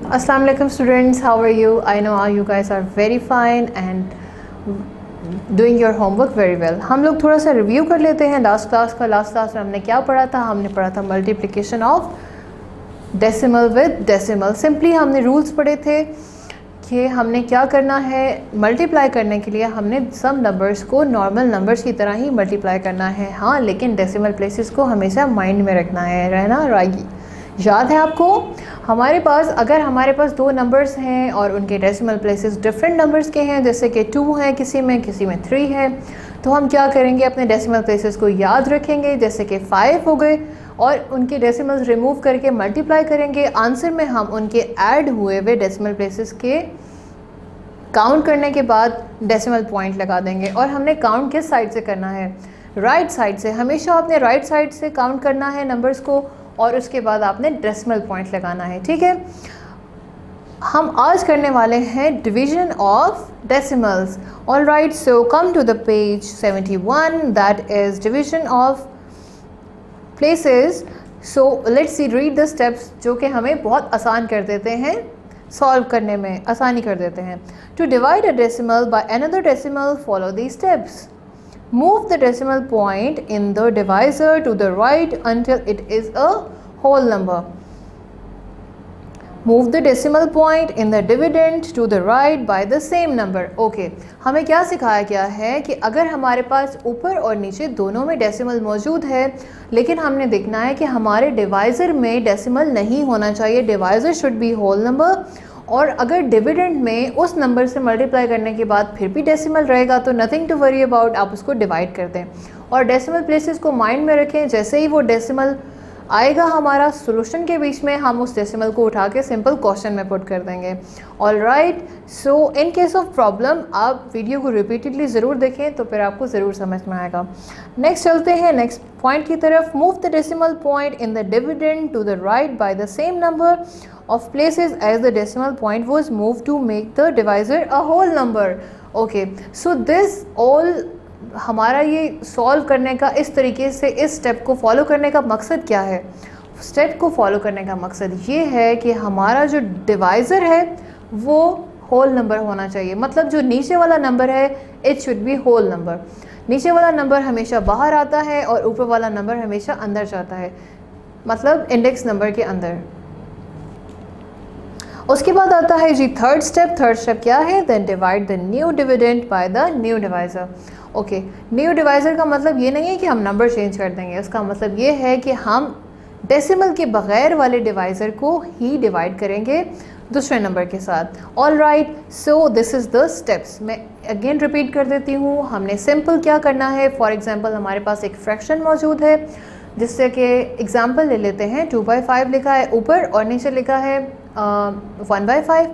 Assalamu alaikum students, how are you? I know you guys are very fine and doing your homework very well. हम लोग थोड़ा सा review कर लेते हैं लास्ट क्लास में हमने क्या पढ़ा था। हमने पढ़ा था multiplication of decimal with decimal. Simply हमने रूल्स पढ़े थे कि हमने क्या करना है, मल्टीप्लाई करने के लिए हमने सब नंबर्स को नॉर्मल नंबर्स की तरह ही मल्टीप्लाई करना है। हाँ, लेकिन डेसिमल प्लेसेस को हमेशा माइंड में रखना है, रहना रागी। याद है आपको, अगर हमारे पास दो नंबर्स हैं और उनके डेसिमल प्लेसेस डिफरेंट नंबर्स के हैं, जैसे कि 2 है किसी में 3 है, तो हम क्या करेंगे, अपने डेसिमल प्लेसेस को याद रखेंगे। जैसे कि 5 हो गए और उनके डेसिमल्स रिमूव करके मल्टीप्लाई करेंगे। आंसर में हम उनके ऐड हुए हुए डेसिमल प्लेसेस के काउंट करने के बाद डेसिमल पॉइंट लगा देंगे। और हमने काउंट किस साइड से करना है, राइट साइड से। हमेशा आपने राइट साइड से काउंट करना है नंबर्स को और उसके बाद आपने डेसिमल पॉइंट लगाना है। ठीक है, हम आज करने वाले हैं division of decimals. All right, so come to the page 71, that is division of places. So let's see read the steps, जो कि हमें बहुत आसान कर देते हैं, सॉल्व करने में आसानी कर देते हैं। To divide a decimal by another decimal, follow these steps. Move the decimal point in the divisor to the right until it is a whole number. Move the decimal point in the dividend to the right by the same number. Okay, हमें क्या सिखाया गया है कि अगर हमारे पास ऊपर और नीचे दोनों में डेसिमल मौजूद है, लेकिन हमने देखना है कि हमारे डिवाइज़र में डेसिमल नहीं होना चाहिए, divisor should be whole number. और अगर डिविडेंड में उस नंबर से मल्टीप्लाई करने के बाद फिर भी डेसिमल रहेगा तो नथिंग टू वरी अबाउट, आप उसको डिवाइड कर दें और डेसिमल प्लेसेस को माइंड में रखें। जैसे ही वो डेसिमल आएगा हमारा सोल्यूशन के बीच में, हम उस डेसिमल को उठा के सिंपल क्वेश्चन में पुट कर देंगे। All right, so in case of problem आप वीडियो को रिपीटेडली ज़रूर देखें तो फिर आपको ज़रूर समझ में आएगा। नेक्स्ट चलते हैं नेक्स्ट पॉइंट की तरफ। Move the decimal point in the dividend to the right by the same number of places as the decimal point was moved to make the divisor a whole number. Okay, so this all हमारा ये solve करने का, इस तरीके से इस step को follow करने का मकसद क्या है? स्टेप को फॉलो करने का मकसद ये है कि हमारा जो डिवाइज़र है वो होल नंबर होना चाहिए। मतलब जो नीचे वाला नंबर है it should be whole number. नीचे वाला नंबर हमेशा बाहर आता है और ऊपर वाला नंबर हमेशा अंदर जाता है, मतलब इंडेक्स नंबर के अंदर। उसके बाद आता है जी थर्ड स्टेप क्या है? Then divide the new dividend by the new divisor. Okay, new divisor का मतलब ये नहीं है कि हम नंबर चेंज कर देंगे, उसका मतलब ये है कि हम डेसिमल के बगैर वाले डिवाइज़र को ही डिवाइड करेंगे दूसरे नंबर के साथ। All right, so this is the steps. मैं अगेन रिपीट कर देती हूँ। हमने सिंपल क्या करना है, फॉर एग्जांपल हमारे पास एक फ्रैक्शन मौजूद है, जिससे कि एग्जांपल ले लेते हैं। 2/5 लिखा है ऊपर और नीचे लिखा है 1/5।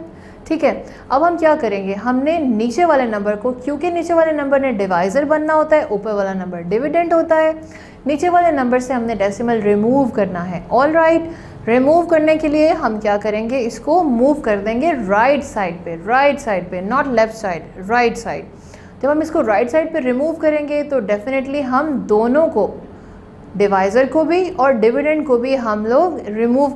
ठीक है, अब हम क्या करेंगे, हमने नीचे वाले नंबर को, क्योंकि नीचे वाले नंबर ने डिवाइज़र बनना होता है, ऊपर वाला नंबर डिविडेंड होता है, नीचे वाले नंबर से हमने डेसिमल रिमूव करना है। ऑल राइट, रिमूव करने के लिए हम क्या करेंगे, इसको मूव कर देंगे राइट साइड पे, not left side, right side. जब हम इसको राइट साइड पे रिमूव करेंगे तो डेफिनेटली हम दोनों को, डिवाइज़र को भी और डिविडेंड को भी हम लोग मूव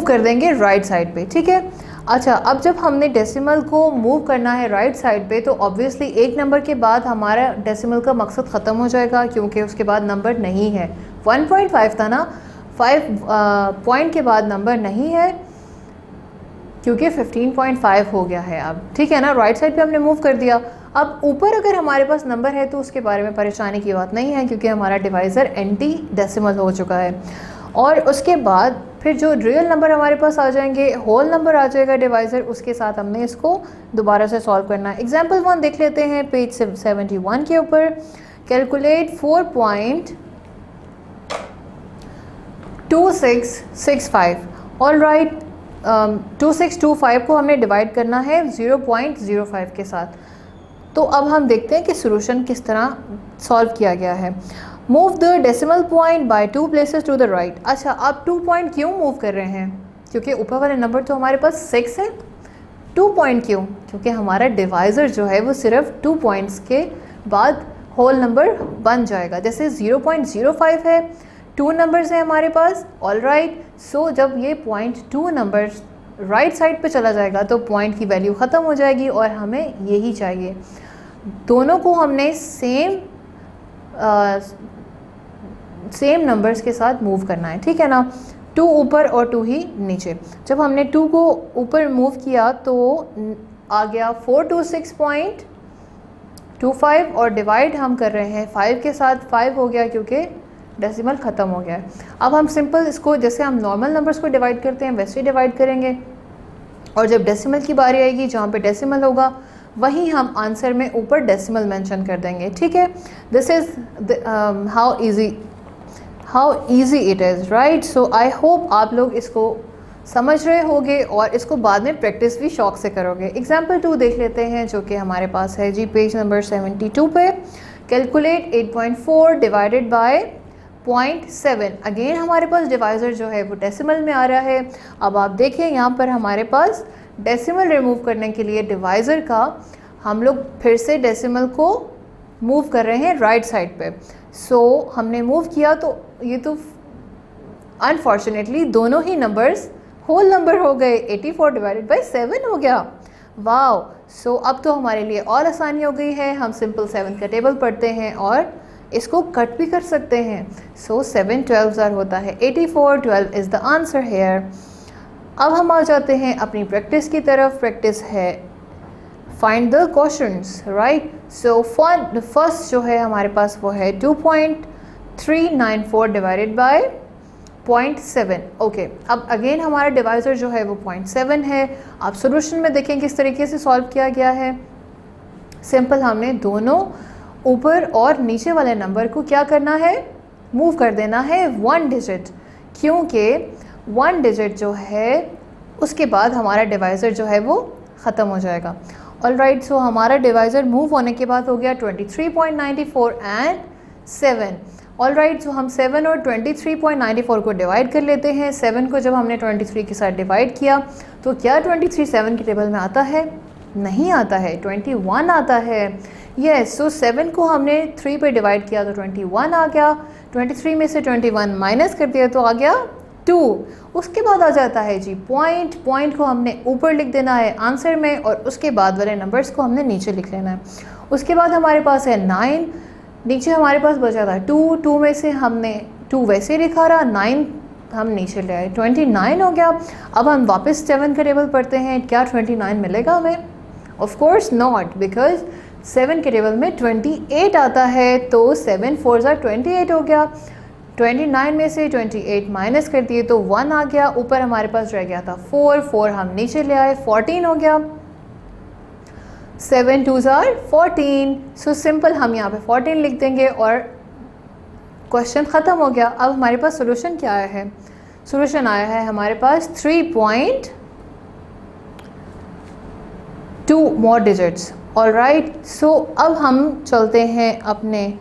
कर देंगे राइट साइड पे। ठीक है, अच्छा, अब जब हमने डेसिमल को मूव करना है राइट साइड पे तो ऑब्वियसली एक नंबर के बाद हमारा डेसिमल का मकसद ख़त्म हो जाएगा, क्योंकि उसके बाद नंबर नहीं है। 1.5 था ना, 5 पॉइंट के बाद नंबर नहीं है, क्योंकि 15.5 हो गया है अब। ठीक है ना, राइट साइड पे हमने मूव कर दिया। अब ऊपर अगर हमारे पास नंबर है तो उसके बारे में परेशानी की बात नहीं है, क्योंकि हमारा डिवाइज़र एंटी डेसिमल हो चुका है। और उसके बाद फिर जो रियल नंबर हमारे पास आ जाएंगे, होल नंबर आ जाएगा डिवाइज़र, उसके साथ हमने इसको दोबारा से सॉल्व करना है। एग्जाम्पल 1 देख लेते हैं पेज 71 के ऊपर। कैलकुलेट 4.2665। ऑल राइट, 2625 को हमने डिवाइड करना है 0.05 के साथ। तो अब हम देखते हैं कि सोल्यूशन किस तरह सॉल्व किया गया है। Move the decimal point by 2 places to the right. अच्छा, आप 2 पॉइंट क्यों मूव कर रहे हैं? क्योंकि ऊपर वाले नंबर तो हमारे पास 6 है। 2 पॉइंट क्यों? क्योंकि हमारा डिवाइज़र जो है वो सिर्फ 2 पॉइंट्स के बाद होल नंबर बन जाएगा। जैसे 0.05 है, 2 नंबर्स हैं हमारे पास, ऑल राइट। सो जब ये 0.2 नंबर्स राइट साइड पे चला जाएगा तो पॉइंट की वैल्यू ख़त्म हो जाएगी और हमें यही चाहिए। दोनों को हमने सेम नंबर्स के साथ मूव करना है, ठीक है ना। 2 ऊपर और 2 ही नीचे। जब हमने 2 को ऊपर मूव किया तो आ गया 426.25 और डिवाइड हम कर रहे हैं 5 के साथ। 5 हो गया क्योंकि डेसिमल ख़त्म हो गया है। अब हम सिंपल इसको जैसे हम नॉर्मल नंबर्स को डिवाइड करते हैं वैसे ही डिवाइड करेंगे, और जब डेसिमल की बारी आएगी जहाँ पे डेसिमल होगा वहीं हम आंसर में ऊपर डेसिमल मेंशन कर देंगे, ठीक है। This is how easy it is, right. So I hope आप लोग इसको समझ रहे होंगे और इसको बाद में प्रैक्टिस भी शौक से करोगे। एग्जाम्पल 2 देख लेते हैं जो कि हमारे पास है जी पेज नंबर 72 पे। Calculate 8.4 divided by 0.7। अगेन हमारे पास डिवाइज़र जो है वो डेसिमल में आ रहा है। अब आप देखिए यहाँ पर हमारे पास डेसिमल रिमूव करने के लिए डिवाइज़र का हम लोग फिर से डेसिमल को मूव कर रहे हैं राइट साइड पे। सो हमने मूव किया तो ये तो अनफॉर्चुनेटली दोनों ही नंबर्स होल नंबर हो गए। 84 डिवाइडेड बाय 7 हो गया। वाओ। सो अब तो हमारे लिए और आसानी हो गई है। हम सिंपल 7 का टेबल पढ़ते हैं और इसको कट भी कर सकते हैं। सो 7 12 होता है 84। 12 इज़ द आंसर हेयर। अब हम आ जाते हैं अपनी प्रैक्टिस की तरफ। प्रैक्टिस है find the questions, right. So first जो है हमारे पास वो है 2.394 डिवाइडेड बाय 0.7। ओके, अब अगेन हमारा डिवाइज़र जो है वो 0.7 है। आप सॉल्यूशन में देखें किस तरीके से सॉल्व किया गया है। सिंपल हमने दोनों ऊपर और नीचे वाले नंबर को क्या करना है, मूव कर देना है 1 डिजिट, क्योंकि 1 डिजिट जो है उसके बाद हमारा डिवाइज़र जो है वो ख़त्म हो जाएगा। All right. सो हमारा डिवाइज़र मूव होने के बाद हो गया 23.94 एंड 7। All right. सो हम 7 और 23.94 को डिवाइड कर लेते हैं। 7 को जब हमने 23 के साथ डिवाइड किया तो क्या 23 7 के टेबल में आता है? नहीं आता है, 21 आता है। यस। सो 7 को हमने 3 पे डिवाइड किया तो 21 आ गया। 23 में से 21 माइनस कर दिया तो आ गया 2। उसके बाद आ जाता है जी पॉइंट को हमने ऊपर लिख देना है आंसर में और उसके बाद वाले नंबर्स को हमने नीचे लिख लेना है। उसके बाद हमारे पास है 9, नीचे हमारे पास बचा था 2 में से हमने 2 वैसे लिखा रहा, 9 हम नीचे ले आए, 29 हो गया। अब हम वापस 7 का टेबल पढ़ते हैं। क्या 29 मिलेगा हमें? ऑफ कोर्स नॉट, बिकॉज 7 के टेबल में 28 आता है। तो 7 4 28 हो गया। 29 में से 28 माइनस कर दिए तो 1 आ गया। ऊपर हमारे पास रह गया था 4 हम नीचे ले आए, 14 हो गया। 7 2 14। सो सिंपल हम यहाँ पे 14 लिख देंगे और क्वेश्चन ख़त्म हो गया। अब हमारे पास सोल्यूशन क्या आया है? सोल्यूशन आया है हमारे पास 3.2 more digits. All right. So अब हम चलते हैं अपने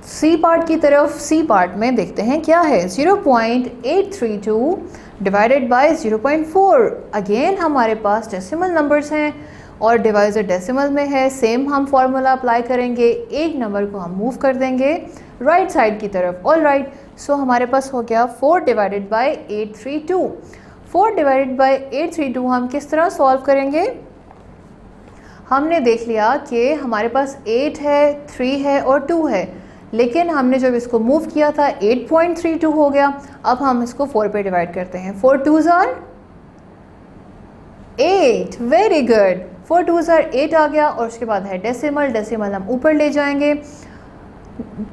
सी पार्ट की तरफ। सी पार्ट में देखते हैं क्या है। 0.832 डिवाइडेड बाय 0.4। अगेन हमारे पास डेसिमल नंबर्स हैं और डिवाइज़र डेसिमल में है। सेम हम फार्मूला अप्लाई करेंगे। एक नंबर को हम मूव कर देंगे राइट साइड की तरफ। All right. सो हमारे पास हो गया 4 डिवाइडेड बाय 832। 4 डिवाइडेड बाय 832 हम किस तरह सॉल्व करेंगे? हमने देख लिया कि हमारे पास 8 है, 3 है और 2 है, लेकिन हमने जब इसको मूव किया था 8.32 हो गया। अब हम इसको 4 पे डिवाइड करते हैं। 4 2 8। Very good. 4 2 8 आ गया और उसके बाद है डेसिमल हम ऊपर ले जाएंगे।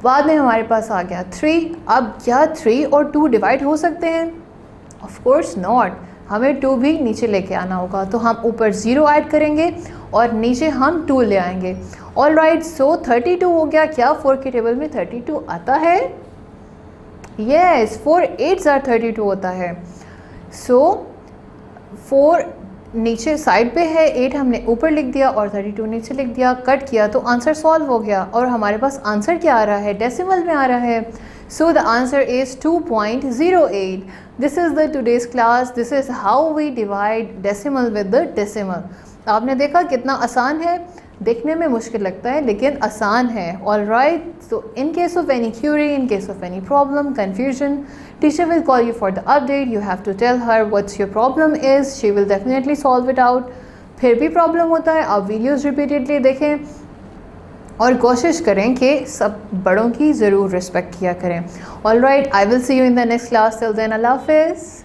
बाद में हमारे पास आ गया 3। अब क्या 3 और 2 डिवाइड हो सकते हैं? ऑफ कोर्स नॉट, हमें 2 भी नीचे लेके आना होगा। तो हम ऊपर 0 ऐड करेंगे और नीचे हम 2 ले आएंगे। All right. सो 32 हो गया। क्या 4 के टेबल में 32 आता है? यस, 4 8 32 होता है। सो 4 नीचे साइड पे है, 8 हमने ऊपर लिख दिया और 32 नीचे लिख दिया, कट किया तो आंसर सॉल्व हो गया। और हमारे पास आंसर क्या आ रहा है? डेसिमल में आ रहा है। So the answer is 2.08। This is the today's class. This is how we divide decimal with the decimal. आपने देखा कितना आसान है। देखने में मुश्किल लगता है लेकिन आसान है. All right, so in case of any query, in case of any problem, confusion, teacher will call you for the update. You have to tell her what's your problem is. She will definitely solve it out. फिर भी problem होता है, आप videos repeatedly देखें और कोशिश करें कि सब बड़ों की ज़रूर रिस्पेक्ट किया करें. All right, I will see you in the next class. Till then, अल्लाह हाफिज़.